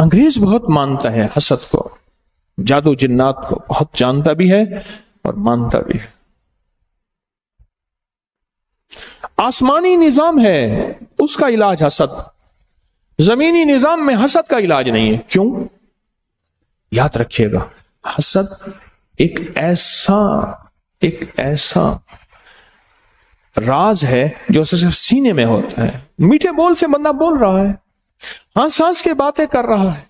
انگریز بہت مانتا ہے حسد کو، جادو جنات کو بہت جانتا بھی ہے اور مانتا بھی ہے۔ آسمانی نظام ہے اس کا علاج حسد، زمینی نظام میں حسد کا علاج نہیں ہے۔ کیوں؟ یاد رکھیے گا، حسد ایک ایسا راز ہے جو صرف سینے میں ہوتا ہے۔ میٹھے بول سے بندہ بول رہا ہے، ہنس ہنس کے باتیں کر رہا ہے،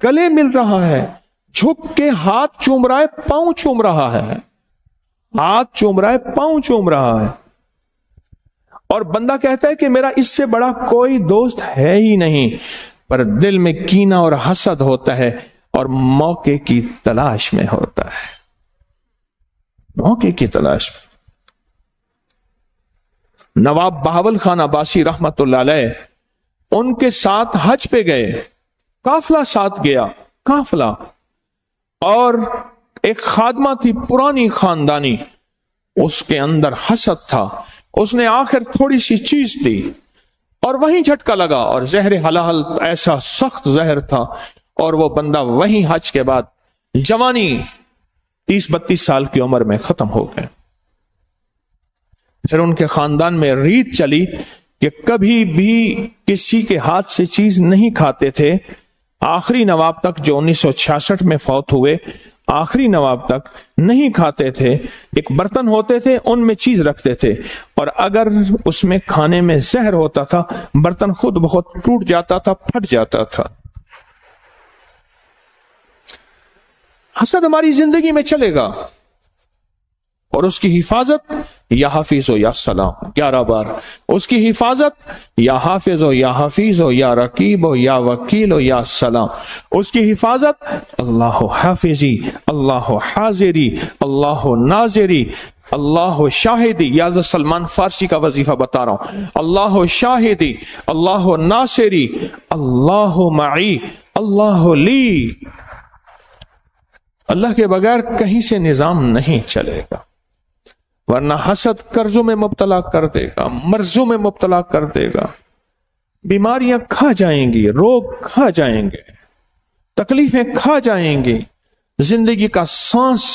گلے مل رہا ہے، جھک کے ہاتھ چوم رہا ہے، پاؤں چوم رہا ہے، ہاتھ چوم رہا ہے، پاؤں چوم رہا ہے، اور بندہ کہتا ہے کہ میرا اس سے بڑا کوئی دوست ہے ہی نہیں، پر دل میں کینہ اور حسد ہوتا ہے اور موقع کی تلاش میں ہوتا ہے، موقع کی تلاش میں۔ نواب بہاول خان عباسی رحمت اللہ علیہ ان کے ساتھ حج پہ گئے، قافلہ ساتھ گیا، قافلہ، اور ایک خادمہ تھی پرانی خاندانی، اس کے اندر حسد تھا، اس نے آخر تھوڑی سی چیز دی اور وہیں جھٹکا لگا، اور زہر حلال ایسا سخت زہر تھا، اور وہ بندہ وہیں حج کے بعد جوانی 30-32 سال کی عمر میں ختم ہو گئے۔ پھر ان کے خاندان میں ریت چلی کہ کبھی بھی کسی کے ہاتھ سے چیز نہیں کھاتے تھے، آخری نواب تک جو 1966 میں فوت ہوئے، آخری نواب تک نہیں کھاتے تھے، ایک برتن ہوتے تھے ان میں چیز رکھتے تھے، اور اگر اس میں کھانے میں زہر ہوتا تھا برتن خود بخود ٹوٹ جاتا تھا، پھٹ جاتا تھا۔ حسد ہماری زندگی میں چلے گا، اور اس کی حفاظت یا حافظ ہو یا سلام، 11 بار اس کی حفاظت یا حافظ ہو یا حفیظ ہو یا رقیب ہو یا وکیل ہو یا سلام، اس کی حفاظت اللہ حافظی، اللہ حاضری، اللہ ناظری، اللہ شاہدی، یا سلمان فارسی کا وظیفہ بتا رہا ہوں، اللہ شاہدی، اللہ ناصری، اللہ معی، اللہ لی۔ اللہ کے بغیر کہیں سے نظام نہیں چلے گا، ورنہ حسد قرضوں میں مبتلا کر دے گا، مرضوں میں مبتلا کر دے گا، بیماریاں کھا جائیں گی، روگ کھا جائیں گے، تکلیفیں کھا جائیں گی، زندگی کا سانس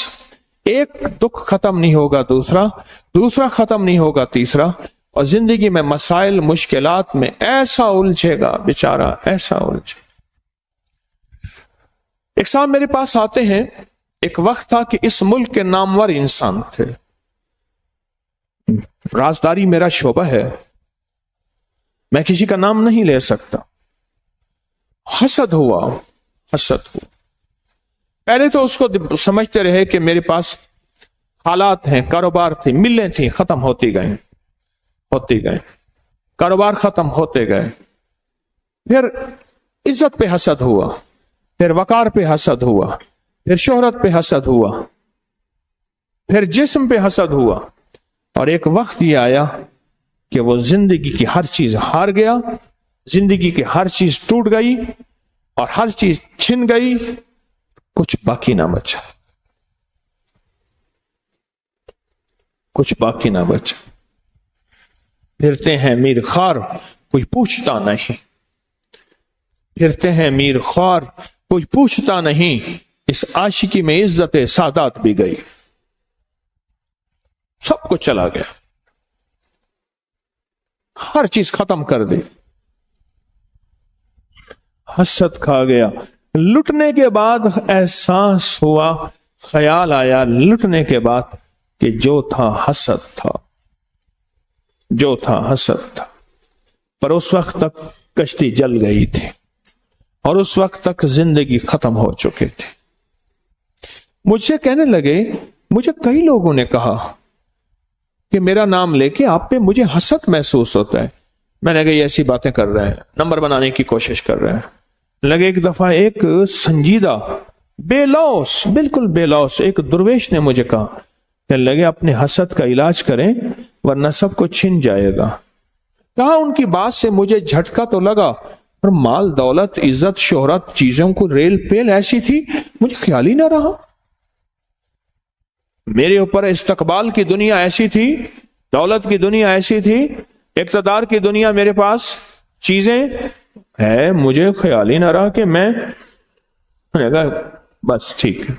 ایک دکھ ختم نہیں ہوگا، دوسرا ختم نہیں ہوگا، تیسرا، اور زندگی میں مسائل مشکلات میں ایسا الجھے گا بیچارہ، ایسا الجھے۔ ایک صاحب میرے پاس آتے ہیں، ایک وقت تھا کہ اس ملک کے نامور انسان تھے، رازداری میرا شعبہ ہے، میں کسی کا نام نہیں لے سکتا۔ حسد ہوا، پہلے تو اس کو سمجھتے رہے کہ میرے پاس حالات ہیں، کاروبار تھے، ملیں تھیں، ختم ہوتی گئے، کاروبار ختم ہوتے گئے، پھر عزت پہ حسد ہوا، پھر وقار پہ حسد ہوا، پھر شہرت پہ حسد ہوا، پھر جسم پہ حسد ہوا، اور ایک وقت یہ آیا کہ وہ زندگی کی ہر چیز ہار گیا، زندگی کی ہر چیز ٹوٹ گئی اور ہر چیز چھن گئی، کچھ باقی نہ بچا، کچھ باقی نہ بچا۔ پھرتے ہیں میر خوار کوئی پوچھتا نہیں، پھرتے ہیں میر خوار کوئی پوچھتا نہیں، اس عاشقی میں عزت سادات بھی گئی، سب کچھ چلا گیا، ہر چیز ختم کر دی، حسد کھا گیا۔ لٹنے کے بعد احساس ہوا، خیال آیا لٹنے کے بعد کہ جو تھا حسد تھا، جو تھا حسد تھا، پر اس وقت تک کشتی جل گئی تھی اور اس وقت تک زندگی ختم ہو چکے تھے۔ مجھ سے کہنے لگے، مجھے کئی لوگوں نے کہا کہ میرا نام لے کے آپ پہ مجھے حسد محسوس ہوتا ہے۔ میں نے کہا یہ ایسی باتیں کر رہے ہیں، نمبر بنانے کی کوشش کر رہے ہیں۔ لگے ایک دفعہ ایک سنجیدہ بے لوث، بالکل بے لوث ایک درویش نے مجھے کہا کہ لگے اپنے حسد کا علاج کریں ورنہ سب کو چھن جائے گا۔ کہا ان کی بات سے مجھے جھٹکا تو لگا، اور مال دولت عزت شہرت چیزوں کو ریل پیل ایسی تھی مجھے خیال ہی نہ رہا۔ میرے اوپر استقبال کی دنیا ایسی تھی، دولت کی دنیا ایسی تھی، اقتدار کی دنیا میرے پاس، چیزیں ہے مجھے خیال ہی نہ رہا کہ میں نے کہا بس ٹھیک ہے.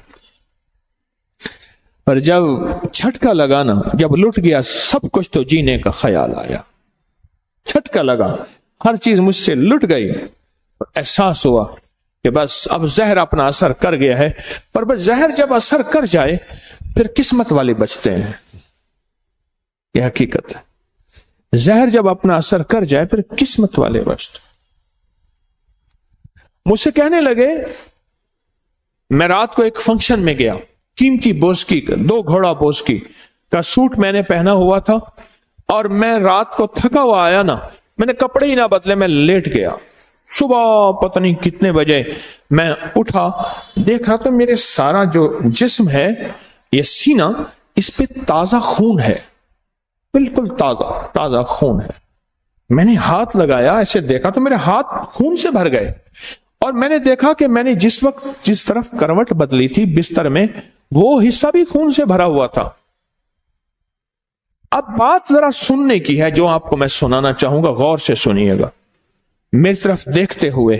پر جب جھٹکا لگا نا، جب لٹ گیا سب کچھ تو جینے کا خیال آیا. جھٹکا لگا، ہر چیز مجھ سے لٹ گئی. احساس ہوا کہ بس اب زہر اپنا اثر کر گیا ہے. پر بس زہر جب اثر کر جائے پھر قسمت والے بچتے ہیں. یہ حقیقت ہے. زہر جب اپنا اثر کر جائے پھر قسمت والے بچتے. مجھ سے کہنے لگے، میں رات کو ایک فنکشن میں گیا، قیمتی بوسکی کا 2 گھوڑا بوسکی کا سوٹ میں نے پہنا ہوا تھا، اور میں رات کو تھکا ہوا آیا نا، میں نے کپڑے ہی نہ بدلے، میں لیٹ گیا. صبح پتہ نہیں کتنے بجے میں اٹھا، دیکھ رہا تو میرے سارا جو جسم ہے، یہ سینہ، اس پہ تازہ خون ہے، بالکل تازہ خون ہے. میں نے ہاتھ لگایا، ایسے دیکھا تو میرے ہاتھ خون سے بھر گئے. اور میں نے دیکھا کہ میں نے جس وقت جس طرف کروٹ بدلی تھی بستر میں، وہ حصہ بھی خون سے بھرا ہوا تھا. اب بات ذرا سننے کی ہے جو آپ کو میں سنانا چاہوں گا، غور سے سنیے گا میری طرف دیکھتے ہوئے.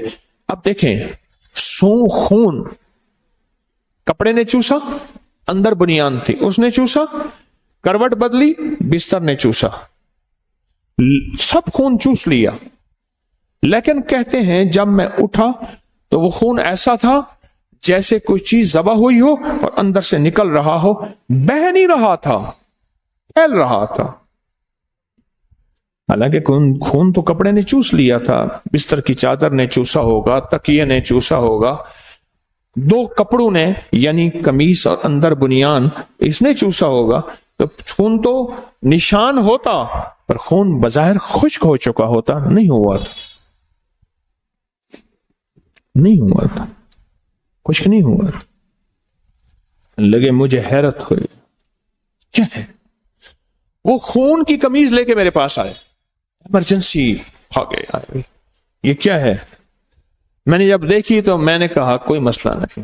اب دیکھیں، خون کپڑے نے چوسا، اندر بنیان تھی اس نے چوسا، کروٹ بدلی بستر نے چوسا، سب خون چوس لیا. لیکن کہتے ہیں جب میں اٹھا تو وہ خون ایسا تھا جیسے کوئی چیز ذبح ہوئی ہو اور اندر سے نکل رہا ہو، بہہ نہیں رہا تھا، پھیل رہا تھا. حالانکہ خون تو کپڑے نے چوس لیا تھا، بستر کی چادر نے چوسا ہوگا، تکیے نے چوسا ہوگا، 2 کپڑوں نے یعنی قمیص اور اندر بنیان اس نے چوسا ہوگا. تو خون تو نشان ہوتا، پر خون بظاہر خشک ہو چکا ہوتا، نہیں ہوا تھا، نہیں ہوا تھا، خشک نہیں ہوا تھا. لگے مجھے حیرت ہوئی، کیا ہے؟ وہ خون کی قمیض لے کے میرے پاس آئے، ایمرجنسی آئے، یہ کیا ہے؟ میں نے جب دیکھی تو میں نے کہا کوئی مسئلہ نہیں،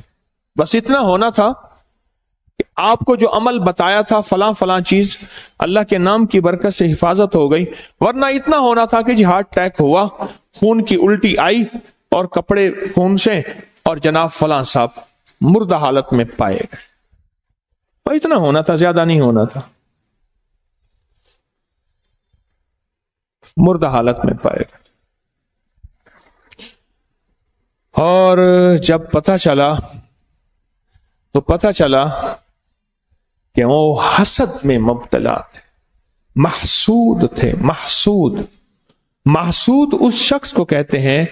بس اتنا ہونا تھا کہ آپ کو جو عمل بتایا تھا فلاں فلاں چیز، اللہ کے نام کی برکت سے حفاظت ہو گئی. ورنہ اتنا ہونا تھا کہ جی ہارٹ اٹیک ہوا، خون کی الٹی آئی اور کپڑے خون سے، اور جناب فلاں صاحب مردہ حالت میں پائے گئے. اتنا ہونا تھا، زیادہ نہیں ہونا تھا، مردہ حالت میں پائے گئے. اور جب پتہ چلا کہ وہ حسد میں مبتلا تھے، محسود تھے. محسود اس شخص کو کہتے ہیں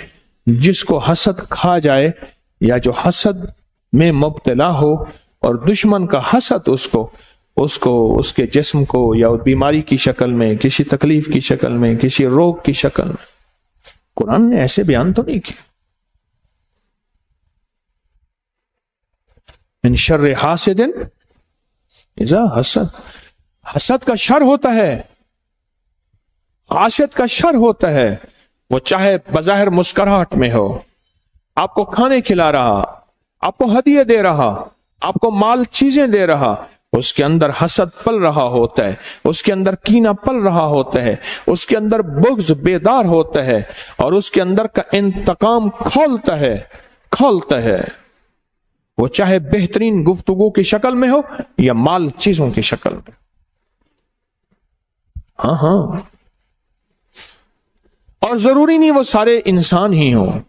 جس کو حسد کھا جائے، یا جو حسد میں مبتلا ہو اور دشمن کا حسد اس کو اس کے جسم کو یا بیماری کی شکل میں، کسی تکلیف کی شکل میں، کسی روگ کی شکل میں. قرآن نے ایسے بیان تو نہیں کیا. من شر حاسد اذا حسد، حسد کا شر ہوتا ہے، حاسد کا شر ہوتا ہے. وہ چاہے بظاہر مسکراہٹ میں ہو، آپ کو کھانے کھلا رہا، آپ کو ہدیے دے رہا، آپ کو مال چیزیں دے رہا، اس کے اندر حسد پل رہا ہوتا ہے، اس کے اندر کینہ پل رہا ہوتا ہے، اس کے اندر بغض بیدار ہوتا ہے، اور اس کے اندر کا انتقام کھولتا ہے. وہ چاہے بہترین گفتگو کی شکل میں ہو یا مال چیزوں کی شکل میں. ہاں، اور ضروری نہیں وہ سارے انسان ہی ہوں،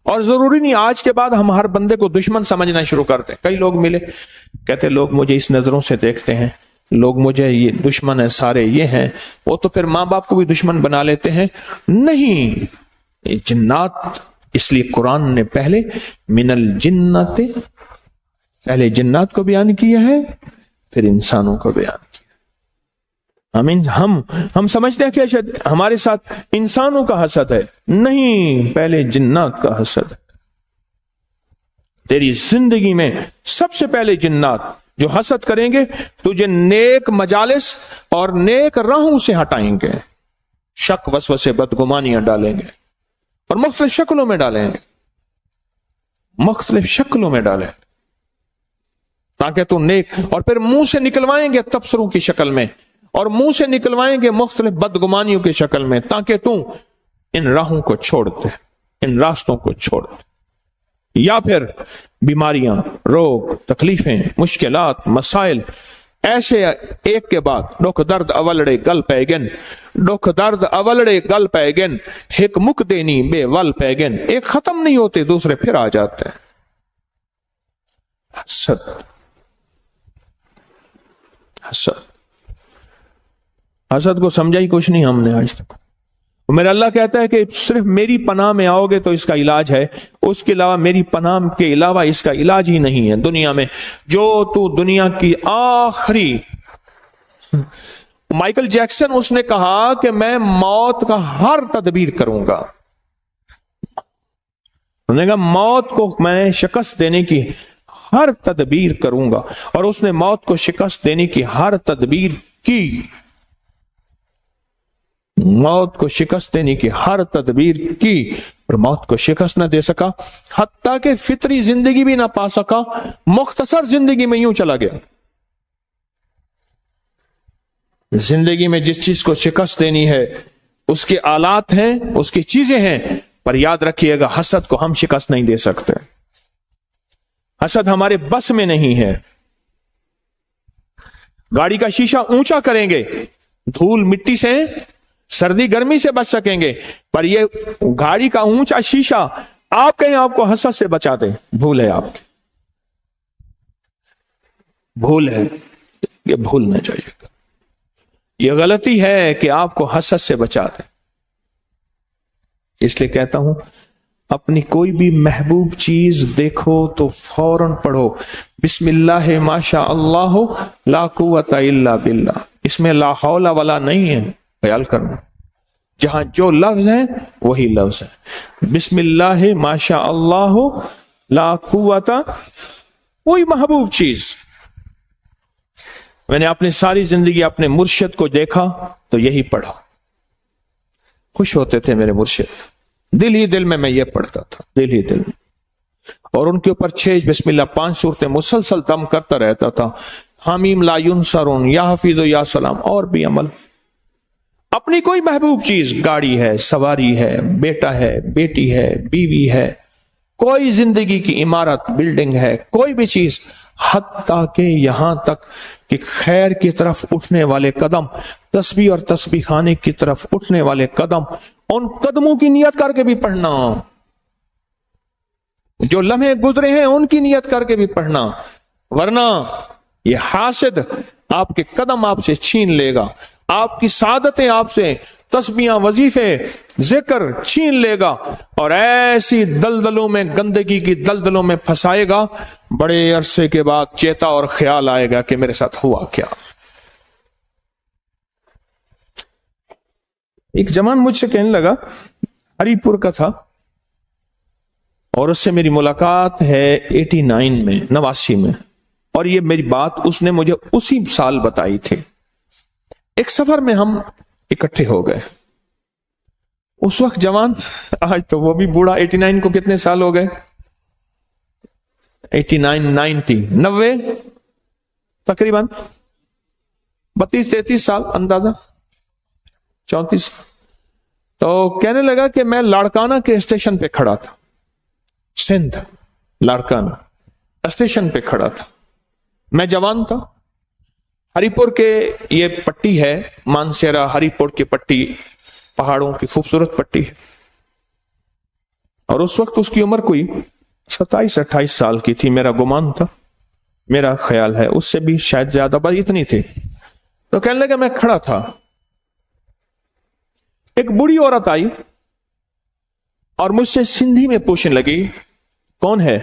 اور ضروری نہیں آج کے بعد ہم ہر بندے کو دشمن سمجھنا شروع کرتے. کئی لوگ ملے کہتے لوگ مجھے اس نظروں سے دیکھتے ہیں، لوگ مجھے یہ دشمن ہیں، سارے یہ ہیں، وہ تو پھر ماں باپ کو بھی دشمن بنا لیتے ہیں. نہیں، یہ جنات، اس لیے قرآن نے پہلے من الجنات، پہلے جنات کو بیان کیا ہے، پھر انسانوں کو بیان کیا. ہم سمجھتے ہیں کہ ہمارے ساتھ انسانوں کا حسد ہے، نہیں، پہلے جنات کا حسد ہے. تیری زندگی میں سب سے پہلے جنات جو حسد کریں گے تجھے نیک مجالس اور نیک راہوں سے ہٹائیں گے، شک وسوسے بدگمانیاں ڈالیں گے، اور مختلف شکلوں میں ڈالیں تاکہ تو نیک، اور پھر منہ سے نکلوائیں گے تبصروں کی شکل میں، اور منہ سے نکلوائیں گے مختلف بدگمانیوں کی شکل میں، تاکہ تو ان راہوں کو چھوڑ دے. इन रास्तों को छोड़ दे, या फिर बीमारियां, रोग, तकलीफें, मुश्किलात, मसाइल ऐसे एक के बाद दुख दर्द अवलड़े गल पैगन, दुख दर्द अवलड़े गल पैगन, एक मुक देनी बेवल पैगन, एक खत्म नहीं होते दूसरे फिर आ जाते हैं। हसद, हसद, हसद को समझा ही कुछ नहीं हमने आज तक। मेरा अल्लाह कहता है कि सिर्फ मेरी पनाह में आओगे तो इसका इलाज है, उसके अलावा मेरी पनाह के अलावा इसका इलाज ही नहीं है दुनिया में। जो तू दुनिया की आखिरी, माइकल जैक्सन उसने कहा कि मैं मौत का हर तदबीर करूंगा, उन्होंने कहा मौत को मैं शिकस्त देने की हर तदबीर करूंगा, और उसने मौत को शिकस्त देने की हर तदबीर की, मौत को शिकस्त देने की हर तदबीर की, और मौत को शिकस्त न दे सका, हत्ता कि फितरी जिंदगी भी ना पा सका, मुख्तसर जिंदगी में यूं चला गया। जिंदगी में जिस चीज को शिकस्त देनी है उसके आलात हैं, उसकी चीजें हैं, पर याद रखिएगा हसद को हम शिकस्त नहीं दे सकते, हसद हमारे बस में नहीं है। गाड़ी का शीशा ऊंचा करेंगे, धूल मिट्टी से, सर्दी गर्मी से बच सकेंगे, पर यह गाड़ी का ऊंचा शीशा आप कहीं आपको हसद से बचा दे, भूल है आपकी, भूल है, ये भूलना चाहिए। यह गलती है कि आपको हसद से बचा दे। इसलिए कहता हूं अपनी कोई भी महबूब चीज देखो तो फौरन पढ़ो बिस्मिल्लाह माशा अल्लाह ला कुव्वता इल्ला बिल्लाह। इसमें ला हौला वाला नहीं है, ख्याल करना, जहां जो लफ्ज है वही लफ्ज है। बिस्मिल्लाह माशा अल्लाह ला कुव्वता, कोई महबूब चीज। मैंने अपनी सारी जिंदगी अपने मुर्शिद को देखा तो यही पढ़ा, खुश होते थे मेरे मुर्शिद, दिल ही दिल में मैं ये पढ़ता था, दिल ही दिल में, और उनके ऊपर 6 बिस्मिल्लाह 5 सूरतें मुसलसल दम करता रहता था। हामीम ला युनसरुन, या हफीज या सलाम, और भी अमल। अपनी कोई महबूब चीज, गाड़ी है, सवारी है, बेटा है, बेटी है, बीवी है, कोई जिंदगी की इमारत, बिल्डिंग है, कोई भी चीज, हत्ता के यहां तक कि खैर की तरफ उठने वाले कदम, तस्बीह और तस्बीह खाने की तरफ उठने वाले कदम, उन कदमों की नियत करके भी पढ़ना, जो लम्हे गुजरे हैं उनकी नियत करके भी पढ़ना, वरना ये हासिद आपके कदम आपसे छीन लेगा, आपकी सादतें आपसे, तस्बीहां, वजीफे, जिक्र छीन लेगा, और ऐसी दलदलों में, गंदगी की दलदलों में फंसाएगा। बड़े अरसे के बाद चेता और ख्याल आएगा कि मेरे साथ हुआ क्या। एक जवान मुझसे कहने लगा, हरिपुर का था, और उससे मेरी मुलाकात है 89 में, 89 में, और ये मेरी बात उसने मुझे उसी साल बताई थी। एक सफर में हम इकट्ठे हो गए, उस वक्त जवान, आज तो वो भी बूढ़ा। 89 को कितने साल हो गए? 89, 90 तकरीबन 32-33 साल, अंदाजा 34। तो कहने लगा कि मैं लाड़काना के स्टेशन पे खड़ा था, सिंध लाड़काना स्टेशन पे खड़ा था, मैं जवान था। हरिपुर के ये पट्टी है, मानसेरा हरिपुर की पट्टी, पहाड़ों की खूबसूरत पट्टी है, और उस वक्त उसकी उम्र कोई 27-28 साल की थी, मेरा गुमान था, मेरा ख्याल है, उससे भी शायद ज्यादा, बस इतनी थी। तो कहने लगा मैं खड़ा था, एक बूढ़ी औरत आई और मुझसे सिंधी में पूछने लगी कौन है।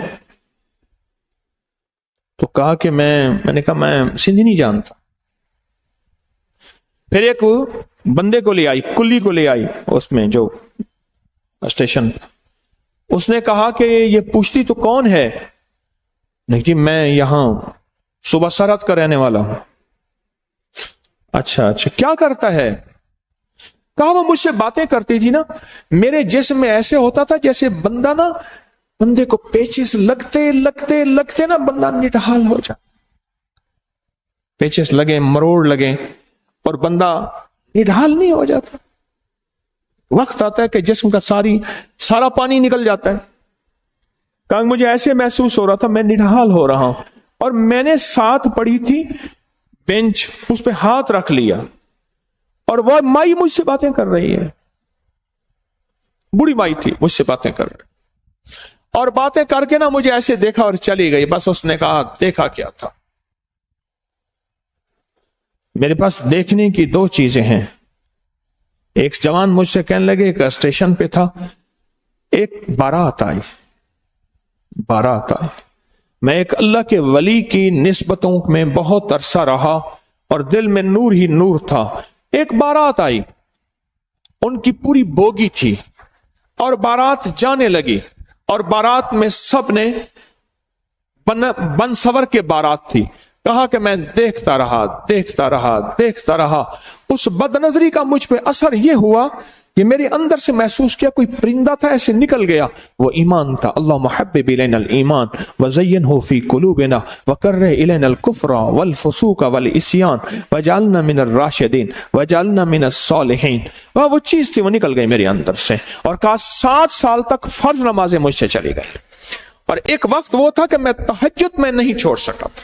तो कहा कि मैंने कहा मैं सिंधी नहीं जानता। फिर एक बंदे को ले आई, कुल्ली को ले आई उसमें जो स्टेशन पे, उसने कहा कि ये पूछती तो कौन है। नहीं जी मैं यहां सुबह सरहद का रहने वाला हूं। अच्छा अच्छा, क्या करता है? कहा वो मुझसे बातें करती थी ना, मेरे जिस्म में ऐसे होता था जैसे बंदा ना, बंदे को पेचेस लगते लगते लगते ना बंदा निढाल हो जाए, पेचेस लगे, मरोड़ लगे और बंदा निढाल नहीं हो जाता। वक्त आता है कि जिस्म का सारा पानी निकल जाता है। कहा मुझे ऐसे महसूस हो रहा था मैं निढाल हो रहा हूं, और मैंने साथ पड़ी थी बेंच, उस पे हाथ रख लिया और वह माई मुझसे बातें कर रही है, बूढ़ी माई थी, मुझसे बातें कर रही, और बातें करके ना मुझे ऐसे देखा और चली गई। बस उसने कहा देखा क्या था। मेरे पास देखने की दो चीजें हैं। एक जवान मुझसे कहने लगे, एक स्टेशन पे था, एक बारात आई। मैं एक अल्लाह के वली की निस्बतों में बहुत अरसा रहा और दिल में नूर ही नूर था। एक बारात आई, उनकी पूरी बोगी थी और बारात जाने लगी, और बारात में सब ने बन सवर के बारात थी। कहा कि मैं देखता रहा। उस बदनजरी का मुझ पे असर यह हुआ कि मेरे अंदर से महसूस किया कोई परिंदा था, ऐसे निकल गया। वो ईमान था। अल्लाह मुहब्बिब इलैनल ईमान वज़य्यनहु फी कुलूबिना वकर्रिह इलैनल कुफ्र वल फुसूक वल इस्यान वजअलना मिनर राशिदीन वजअलना मिनस सालिहीन। वो चीज थी, वो निकल गई मेरे अंदर से। और कहा 7 साल तक फर्ज नमाजें मुझसे चली गई, और एक वक्त वो था कि मैं तहज्जुद में नहीं छोड़ सका था।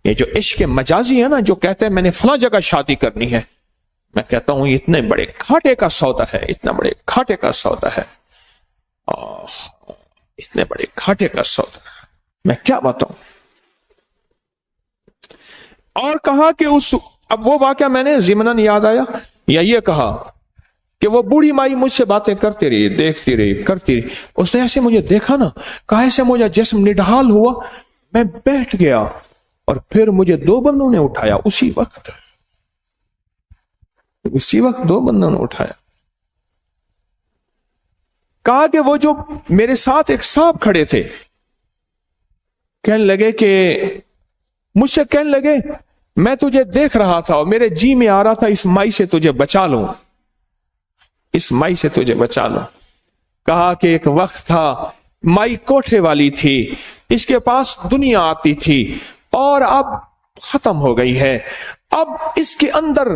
ये जो इश्क मजाजी है ना, जो कहते हैं मैंने फला जगह शादी करनी है, मैं कहता हूं इतने बड़े घाटे का सौदा है, इतना बड़े घाटे का सौदा है, इतने बड़े घाटे का सौदा है, मैं क्या बताऊं। और कहा कि अब वो वाकया मैंने ज़िमनन याद आया, या ये कहा कि वो बूढ़ी माई मुझसे बातें करती रही, देखती रही, करती रही। उसने ऐसे मुझे देखा ना, कहा ऐसे मुझे जिस्म निढाल हुआ, मैं बैठ गया, और फिर मुझे 2 बंदों ने उठाया। उसी वक्त 2 बंदों ने उठाया। कहा कि वो जो मेरे साथ एक साहब खड़े थे, कहने लगे कि मुझसे कहने लगे मैं तुझे देख रहा था और मेरे जी में आ रहा था इस माई से तुझे बचा लूं, इस माई से तुझे बचा लूं। कहा कि एक वक्त था, माई कोठे वाली थी, इसके पास दुनिया आती थी, और अब खत्म हो गई है। अब इसके अंदर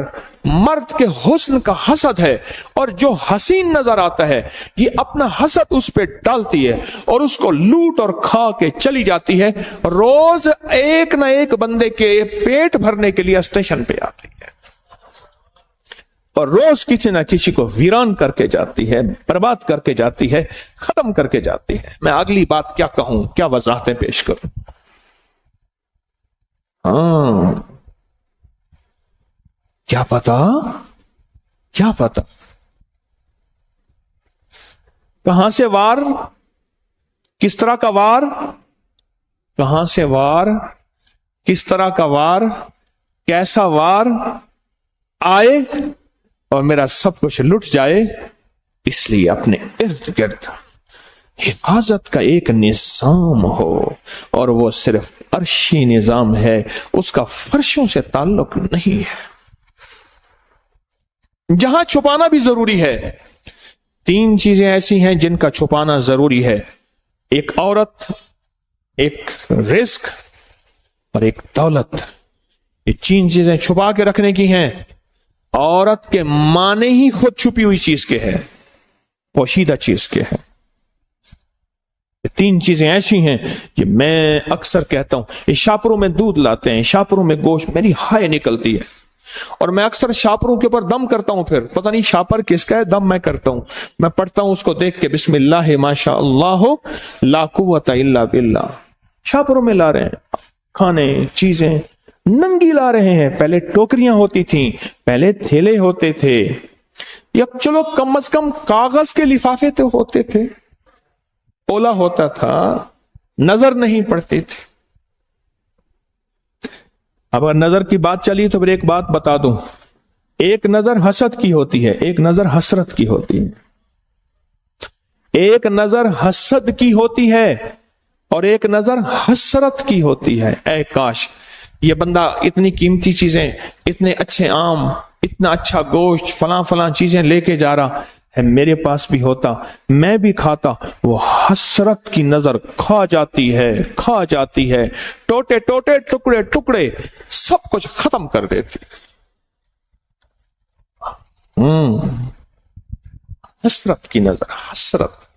मर्द के हुस्न का हसद है, और जो हसीन नजर आता है ये अपना हसद उस पे डालती है और उसको लूट और खा के चली जाती है। रोज एक ना एक बंदे के पेट भरने के लिए स्टेशन पे आती है, और रोज किसी ना किसी को वीरान करके जाती है, बर्बाद करके जाती है, खत्म करके जाती है। मैं अगली बात क्या कहूं, क्या वजाहतें पेश करूं। क्या पता कहां से वार, किस तरह का वार, कहां से वार, किस तरह का वार, कैसा वार आए और मेरा सब कुछ लुट जाए। इसलिए अपने इर्द गिर्द हिफाजत का एक निजाम हो, और वो सिर्फ अर्शी निजाम है, उसका फर्शों से ताल्लुक नहीं है। जहां छुपाना भी जरूरी है। 3 चीजें ऐसी हैं जिनका छुपाना जरूरी है, एक औरत, एक रिस्क और एक दौलत। ये 3 चीजें छुपा के रखने की हैं। औरत के माने ही खुद छुपी हुई चीज के है, पोशीदा चीज के है। 3 चीजें ऐसी हैं कि मैं अक्सर कहता हूं, ये शापरों में दूध लाते हैं, शापरों में गोश्त, मेरी हाय निकलती है, और मैं अक्सर शापरों के ऊपर दम करता हूं। फिर पता नहीं शापर किसका है, दम मैं करता हूं। मैं पढ़ता हूं उसको देख के, बिस्मिल्लाह माशा अल्लाह ला कुव्वता इल्ला बिल्लाह। शापरों में ला रहे हैं खाने, चीजें नंगी ला रहे हैं। पहले टोकरियां होती थी, पहले थैले होते थे, या चलो कम से कम कागज के लिफाफे तो होते थे, ओला होता था, नजर नहीं पड़ती थी। अब अगर नजर की बात चली तो फिर एक बात बता दूं, एक नजर हसद की होती है, एक नजर हसरत की होती है। एक नजर हसद की होती है और एक नजर हसरत की होती है। ऐ काश ये बंदा इतनी कीमती चीजें, इतने अच्छे आम, इतना अच्छा गोश्त, फलां फलां चीजें लेके जा रहा है, मेरे पास भी होता, मैं भी खाता। वो हसरत की नजर खा जाती है, टोटे टोटे टुकड़े टुकड़े सब कुछ खत्म कर देती। حسرت کی نظر، حسرت